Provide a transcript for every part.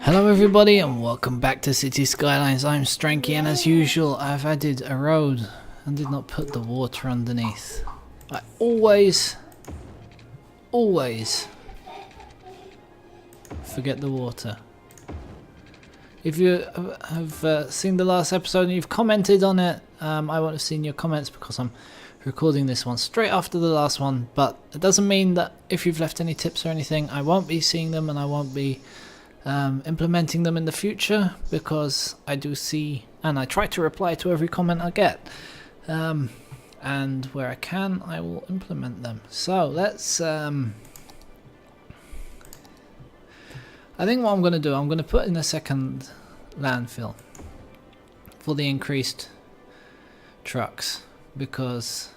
Hello everybody and welcome back to City Skylines. I'm Stranky and as usual I've added a road and did not put the water underneath. I always forget the water. If you have seen the last episode and you've commented on it, I won't have seen your comments because I'm recording this one straight after the last one, but it doesn't mean that if you've left any tips or anything I won't be seeing them and I won't be implementing them in the future, because I do see and I try to reply to every comment I get, and where I can I will implement them. So let's I think what I'm going to do, I'm going to put in a second landfill for the increased trucks, because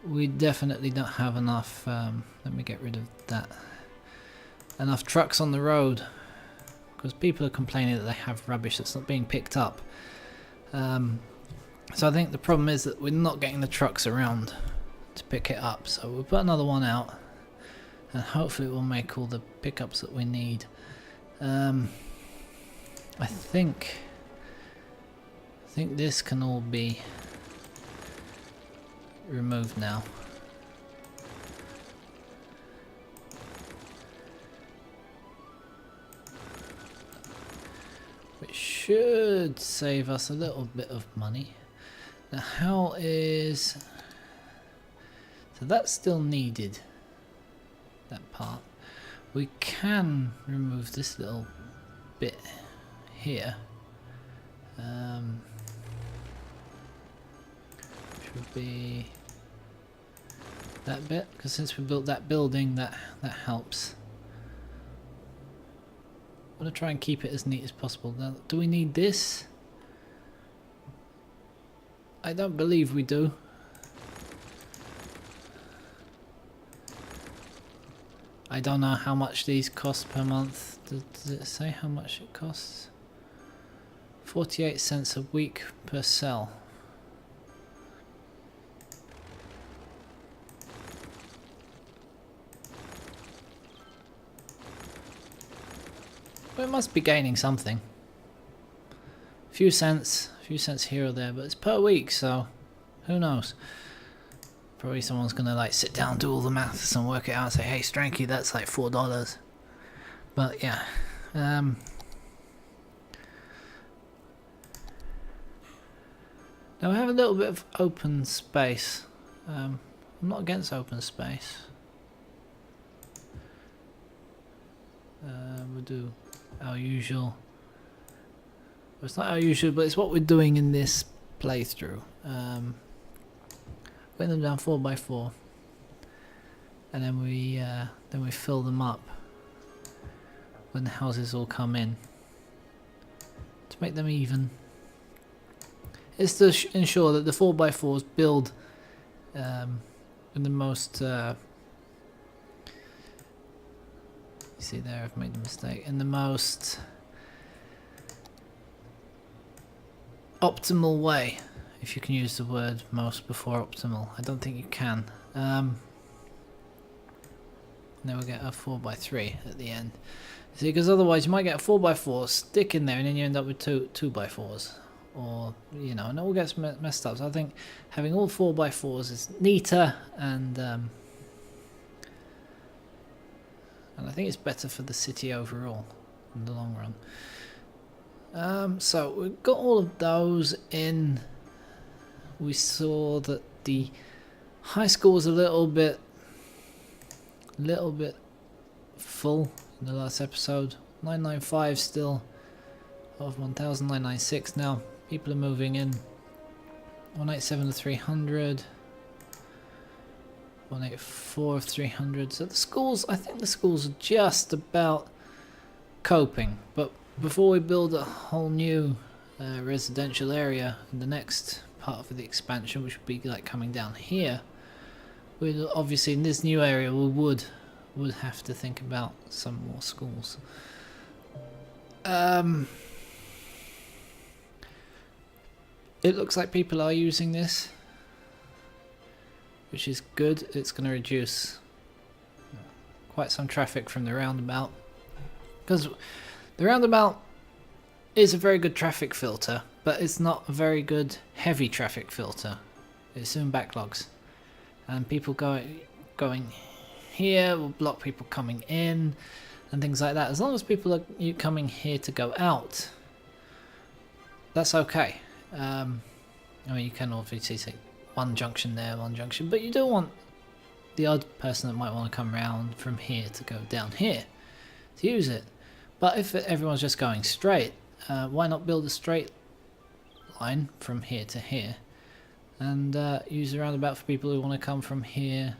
we definitely don't have enough. Let me get rid of that. Enough trucks on the road, because people are complaining that they have rubbish that's not being picked up. So I think the problem is that we're not getting the trucks around to pick it up. So we'll put another one out, and hopefully it will make all the pickups that we need. I think this can all be removed now. Which should save us a little bit of money. Now how is... So that's still needed, that part. We can remove this little bit here. Which would be that bit, because since we built that building, that helps. I'm going to try and keep it as neat as possible. Now, do we need this? I don't believe we do. I don't know how much these cost per month. Does it say how much it costs? 48 cents a week per cell. Well, it must be gaining something. A few cents here or there, but it's per week, so who knows? Probably someone's gonna like sit down, do all the maths and work it out and say, hey Stranky, that's like $4. But yeah. Now we have a little bit of open space. I'm not against open space. We'll do our usual. Well, it's not our usual, but it's what we're doing in this playthrough. Putting them down 4x4, and then we fill them up when the houses all come in to make them even. It's to ensure that the 4x4s build in the most. You see there, I've made a mistake. In the most optimal way, if you can use the word most before optimal. I don't think you can. And then we'll get a 4x3 at the end. See, because otherwise you might get a 4x4, stick in there, and then you end up with two 2x4s. Or, you know, and it all gets messed up. So I think having all 4x4s is neater, and I think it's better for the city overall in the long run. So we've got all of those in. We saw that the high school was a little bit full in the last episode. 995 still of 1996 now. People are moving in. 187 to 300. 184 of 300. So the schools, I think the schools are just about coping. But before we build a whole new residential area in the next part of the expansion, which would be like coming down here, we obviously in this new area we would have to think about some more schools. It looks like people are using this, which is good. It's going to reduce quite some traffic from the roundabout. Because the roundabout is a very good traffic filter, but it's not a very good heavy traffic filter. It soon backlogs, and people going here will block people coming in and things like that. As long as people are coming here to go out, that's okay. I mean, you can obviously say one junction there, one junction, but you don't want the odd person that might want to come around from here to go down here to use it. But if everyone's just going straight, why not build a straight line from here to here and use the roundabout for people who want to come from here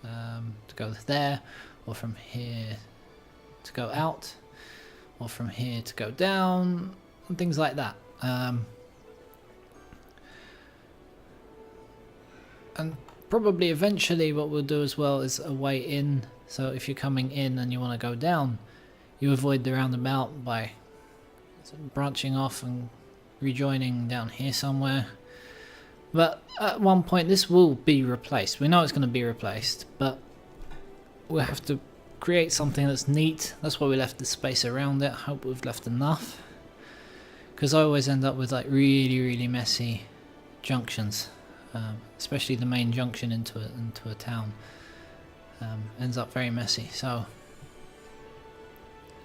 to go there, or from here to go out, or from here to go down, and things like that. And probably eventually what we'll do as well is a way in, so if you're coming in and you want to go down, you avoid the roundabout by branching off and rejoining down here somewhere. But at one point this will be replaced. We know it's going to be replaced, but we'll have to create something that's neat. That's why we left the space around it. I hope we've left enough, because I always end up with like really messy junctions. Especially the main junction into a town ends up very messy, so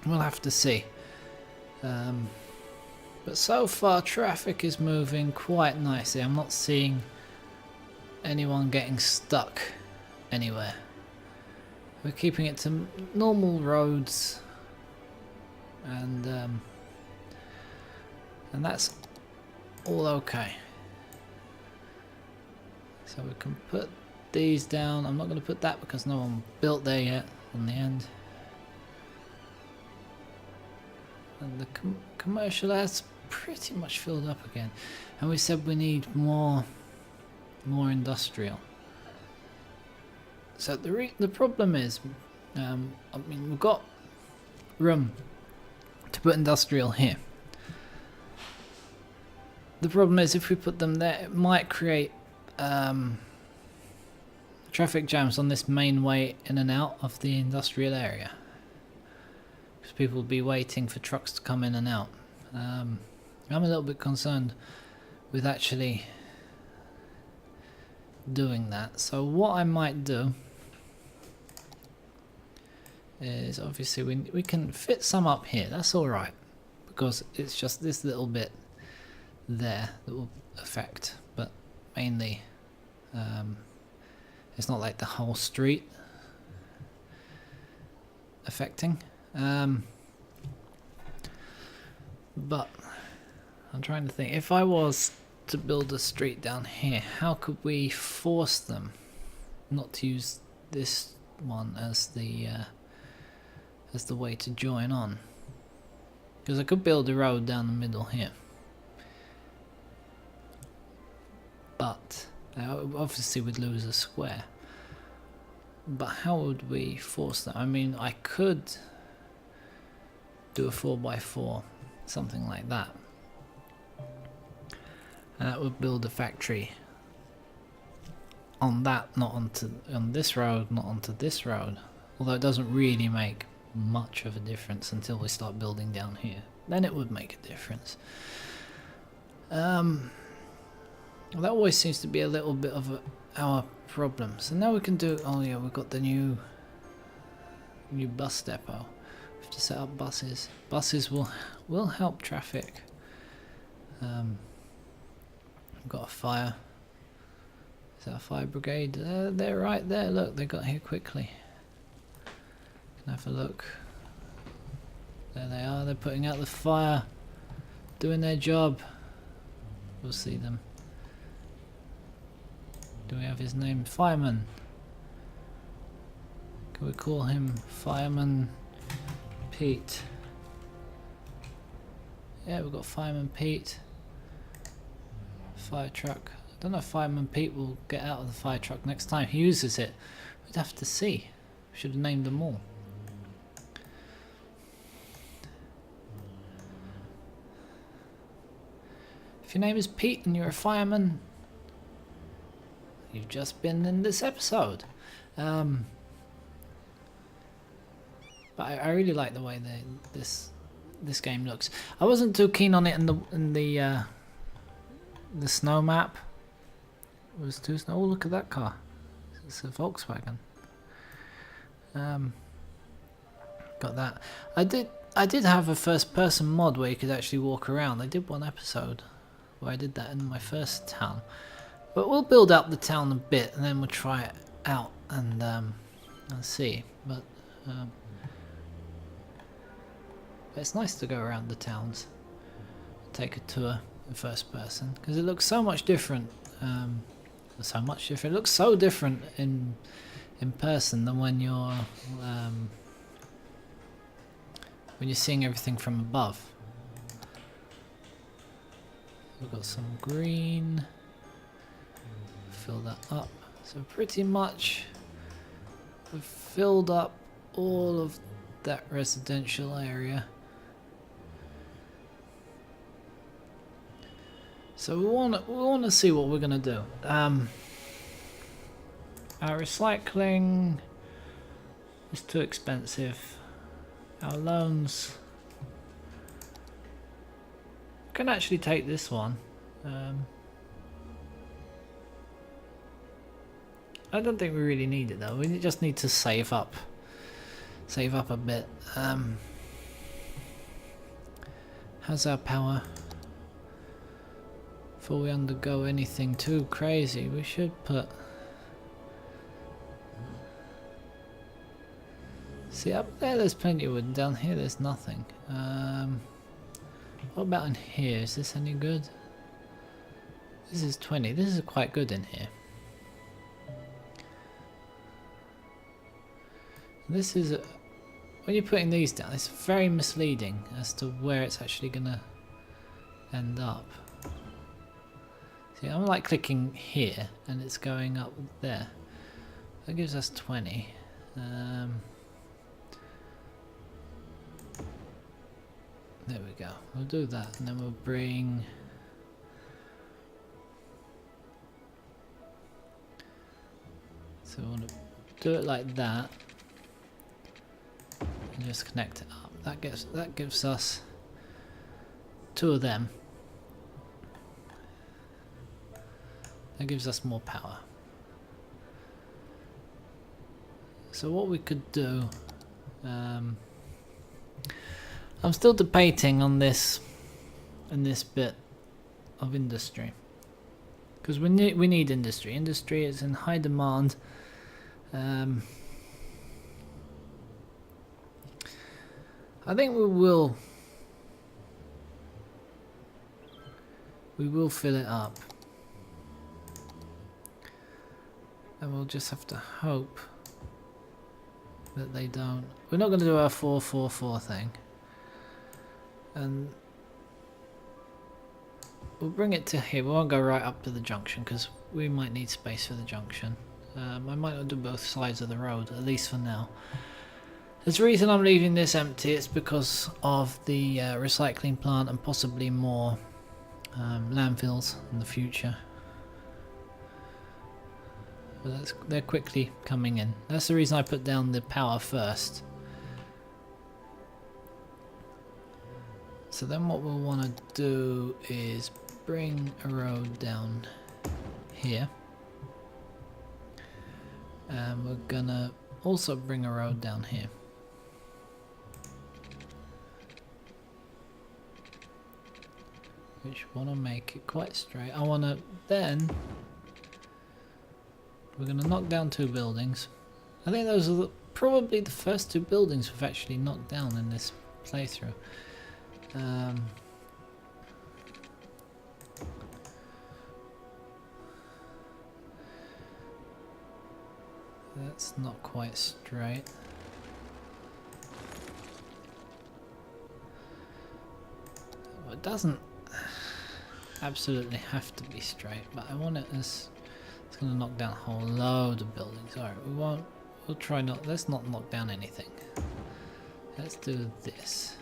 we'll have to see. But so far traffic is moving quite nicely. I'm not seeing anyone getting stuck anywhere. We're keeping it to normal roads, and that's all okay. So we can put these down. I'm not going to put that because no one built there yet on the end. And the commercial has pretty much filled up again. And we said we need more industrial. So the problem is, I mean, we've got room to put industrial here. The problem is if we put them there, it might create traffic jams on this main way in and out of the industrial area, because people will be waiting for trucks to come in and out. I'm a little bit concerned with actually doing that. So what I might do is, obviously we can fit some up here, that's alright, because it's just this little bit there that will affect, but mainly it's not like the whole street affecting. But I'm trying to think, if I was to build a street down here, how could we force them not to use this one as the way to join on? Because I could build a road down the middle here, but I obviously would lose a square. But how would we force that? I mean, I could do a 4x4, something like that, and that would build a factory on that, not on this road, not onto this road. Although it doesn't really make much of a difference until we start building down here. Then it would make a difference. That always seems to be a little bit of our problem. So now we can do, oh yeah, we've got the new bus depot. We have to set up buses. Buses will help traffic. We've got a fire. Is that a fire brigade? They're right there, look, they got here quickly. Can have a look. There they are, they're putting out the fire, doing their job. We'll see them. Do we have his name? Fireman. Can we call him Fireman Pete? Yeah, we've got Fireman Pete. Fire truck. I don't know if Fireman Pete will get out of the fire truck next time he uses it. We'd have to see. We should have named them all. If your name is Pete and you're a fireman, you've just been in this episode. But I really like the way this game looks. I wasn't too keen on it in the snow map. It was too snow. Oh, look at that car! It's a Volkswagen. Got that. I did have a first-person mod where you could actually walk around. I did one episode where I did that in my first town. But we'll build up the town a bit and then we'll try it out and see. But it's nice to go around the towns, take a tour in first person because it looks so much different. It looks so different in person than when you're seeing everything from above. We've got some green. Fill that up. So pretty much we've filled up all of that residential area. So we want to see what we're gonna do. Our recycling is too expensive. Our loans can actually take this one. I don't think we really need it though. We just need to save up a bit. How's our power? Before we undergo anything too crazy, we should put. See, up there there's plenty of wood. Down here there's nothing. What about in here? Is this any good? This is 20. This is quite good in here. This is when you're putting these down, it's very misleading as to where it's actually gonna end up. See, I'm like clicking here and it's going up there. That gives us 20. There we go. We'll do that and then we'll bring. So we want to do it like that. And just connect it up. That gives us 2 of them. That gives us more power. So what we could do, I'm still debating on this and this bit of industry because we need industry. Industry is in high demand. I think we will fill it up. And we'll just have to hope that they don't. We're not going to do our 4-4-4 thing. And we'll bring it to here. We won't go right up to the junction because we might need space for the junction. I might not do both sides of the road, at least for now. The reason I'm leaving this empty is because of the recycling plant and possibly more landfills in the future. But they're quickly coming in. That's the reason I put down the power first. So then what we'll want to do is bring a road down here. And we're gonna also bring a road down here. Which want to make it quite straight. I want to then. We're going to knock down 2 buildings. I think those are probably the first 2 buildings we've actually knocked down in this playthrough. That's not quite straight. Well, it doesn't absolutely have to be straight, but I want it as it's going to knock down a whole load of buildings. Alright, we'll try not, let's not knock down anything. Let's do this.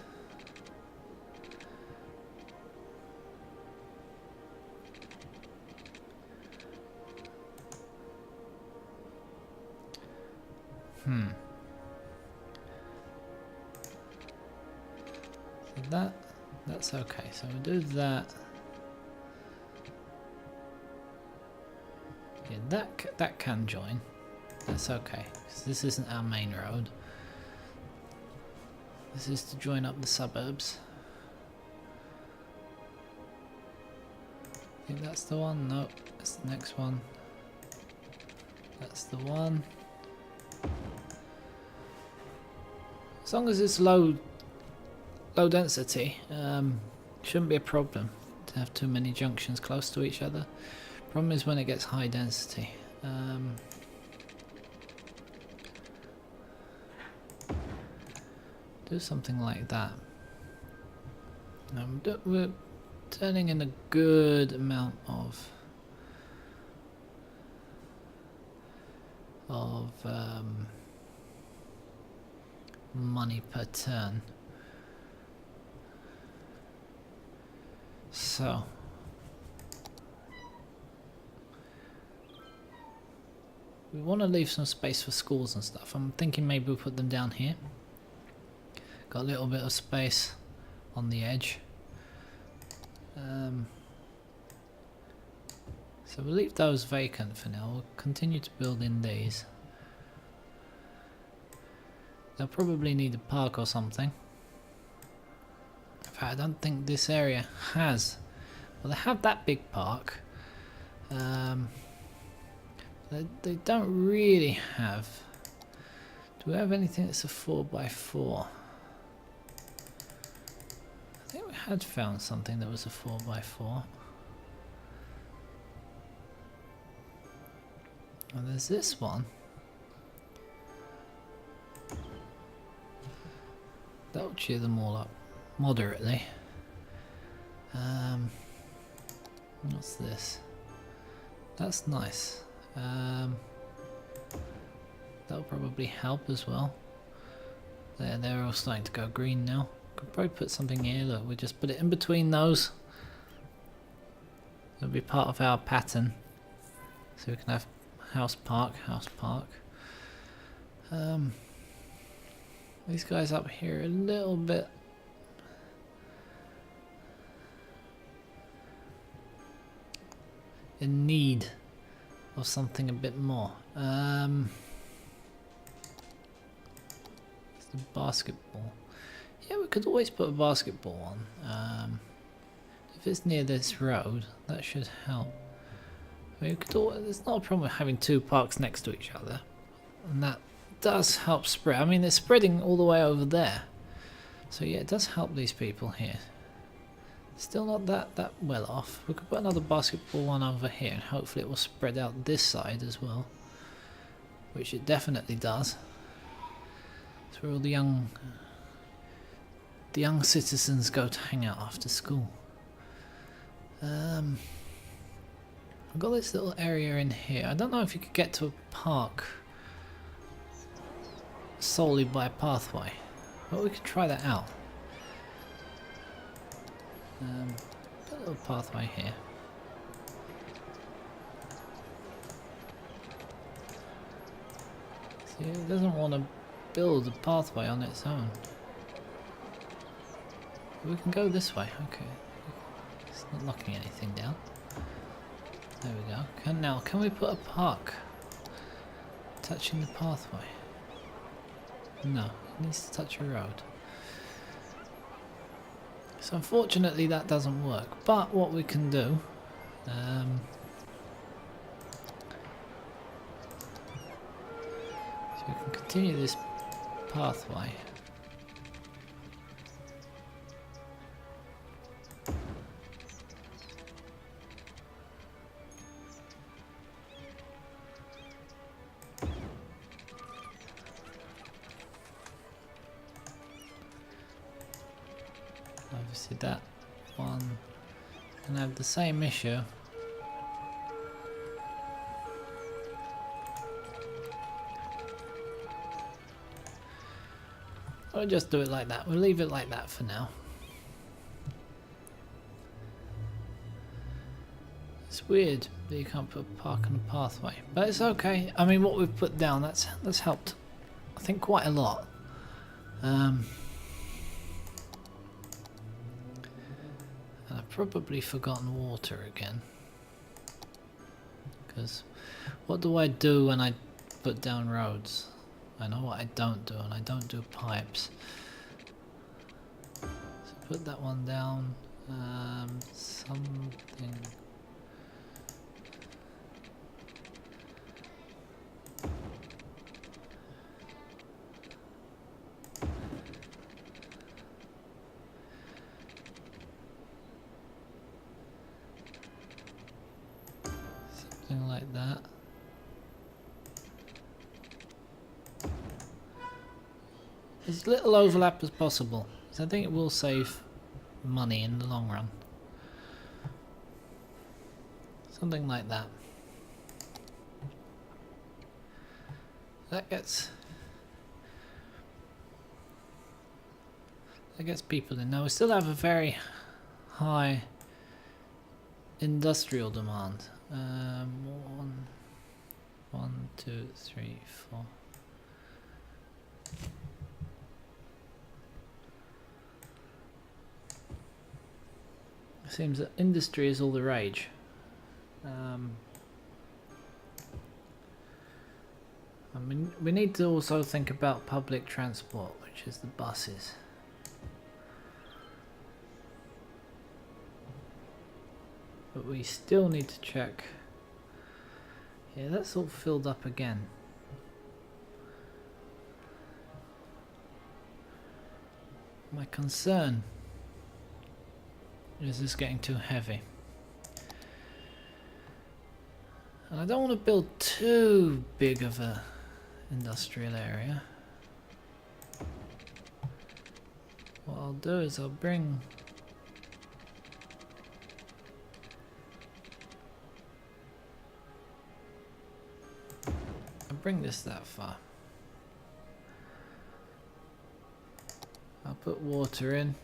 So that's okay. So we'll do that. Yeah, that can join. That's okay, because this isn't our main road. This is to join up the suburbs. I think that's the one. No, that's the next one. That's the one. As long as it's low density, shouldn't be a problem to have too many junctions close to each other. Problem is when it gets high density. Do something like that. We're turning in a good amount of money per turn. So we want to leave some space for schools and stuff. I'm thinking maybe we'll put them down here. Got a little bit of space on the edge. So we'll leave those vacant for now. We'll continue to build in these. They'll probably need a park or something. In fact, I don't think this area has. Well, they have that big park. They don't really have. Do we have anything that's a 4x4? I think we had found something that was a 4x4. And there's this one. That'll cheer them all up moderately. What's this? That's nice. That'll probably help as well. They're all starting to go green now. Could probably put something here. Look, we just put it in between those. It'll be part of our pattern. So we can have house park. These guys up here are a little bit in need of something a bit more. It's the basketball. Yeah, we could always put a basketball on. If it's near this road, that should help. I mean, there's not a problem with having two parks next to each other, and that does help spread. I mean, it's spreading all the way over there, so yeah, it does help these people here. Still not that well off. We could put another basketball one over here, and hopefully it will spread out this side as well, which it definitely does. It's where all the young citizens go to hang out after school. I've got this little area in here. I don't know if you could get to a park solely by a pathway, but we could try that out. Put a little pathway here. See, it doesn't want to build a pathway on its own. We can go this way. Okay, it's not knocking anything down. There we go. Now, can we put a park touching the pathway? No, it needs to touch a road. So unfortunately that doesn't work, but what we can do, so we can continue this pathway. Obviously that one can have the same issue. I'll just do it like that. We'll leave it like that for now. It's weird that you can't put a park on a pathway, but it's okay. I mean, what we've put down, that's helped, I think, quite a lot. probably forgotten water again. Because what do I do when I put down roads? I know what I don't do, and I don't do pipes. So put that one down. Something. Something like that. As little overlap as possible, because I think it will save money in the long run. Something like that. That gets people in. Now we still have a very high industrial demand. 1, 2, 3, 4. It seems that industry is all the rage. I mean, we need to also think about public transport, which is the buses. But we still need to check. Yeah, that's all filled up again. My concern is this getting too heavy. And I don't want to build too big of a industrial area. What I'll do is I'll bring this that far. I'll put water in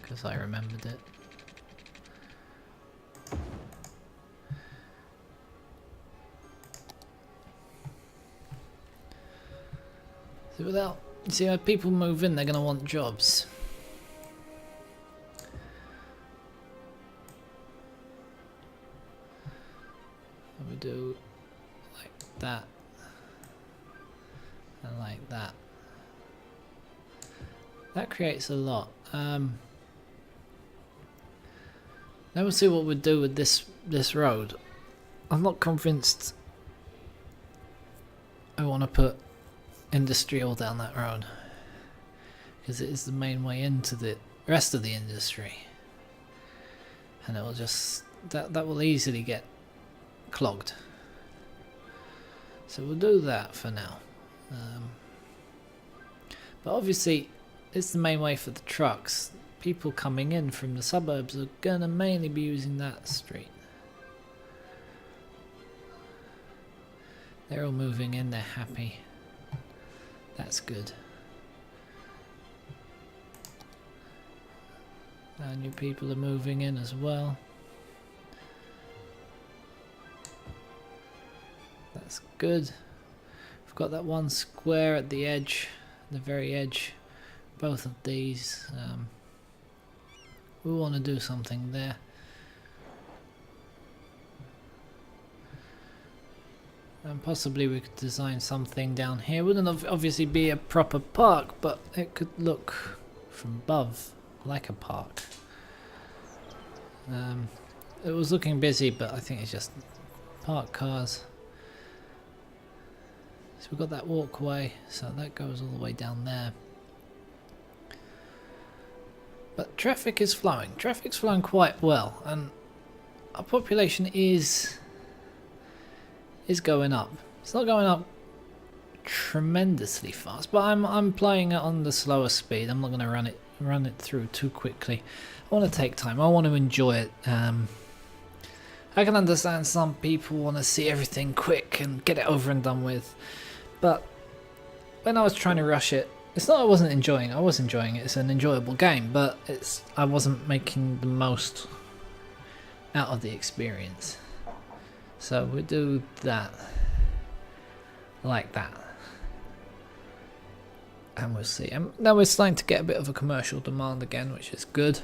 because I remembered it. So without, you see, when people move in, they're going to want jobs. We do like that and like that. That creates a lot. Now we'll see what we do with this road. I'm not convinced I want to put industry all down that road, because it is the main way into the rest of the industry, and it will just that will easily get clogged. So we'll do that for now. But obviously it's the main way for the trucks. People coming in from the suburbs are gonna mainly be using that street. They're all moving in, they're happy. That's good. New people are moving in as well. That's good. We've got that one square at the edge, the very edge. Both of these. We want to do something there. And possibly we could design something down here. Wouldn't obviously be a proper park, but it could look from above like a park. It was looking busy, but I think it's just parked cars. So we've got that walkway, so that goes all the way down there. But traffic is flowing. Traffic's flowing quite well, and our population is going up. It's not going up tremendously fast, but I'm playing it on the slower speed. I'm not going to run it through too quickly. I want to take time. I want to enjoy it. I can understand some people want to see everything quick and get it over and done with, but when I was trying to rush it, it's not I wasn't enjoying it. I was enjoying it. It's an enjoyable game, but I wasn't making the most out of the experience. So we do that like that. And we'll see. And now we're starting to get a bit of a commercial demand again, which is good.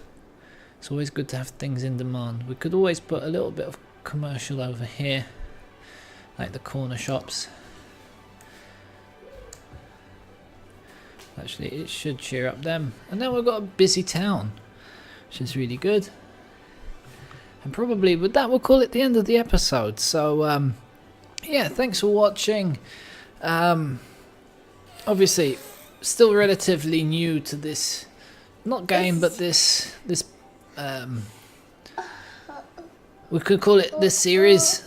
It's always good to have things in demand. We could always put a little bit of commercial over here, like the corner shops. Actually, it should cheer up them. And now we've got a busy town, which is really good. And probably with that, we'll call it the end of the episode. So, yeah, thanks for watching. Obviously, still relatively new to this, not game, but this we could call it this series.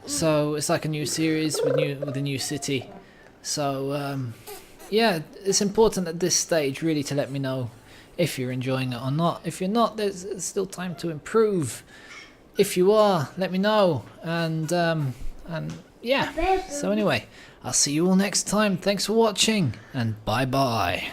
So it's like a new series with a new city. So yeah, it's important at this stage really to let me know if you're enjoying it or not. If you're not, there's still time to improve. If you are, let me know. And yeah. So anyway, I'll see you all next time. Thanks for watching, and bye bye.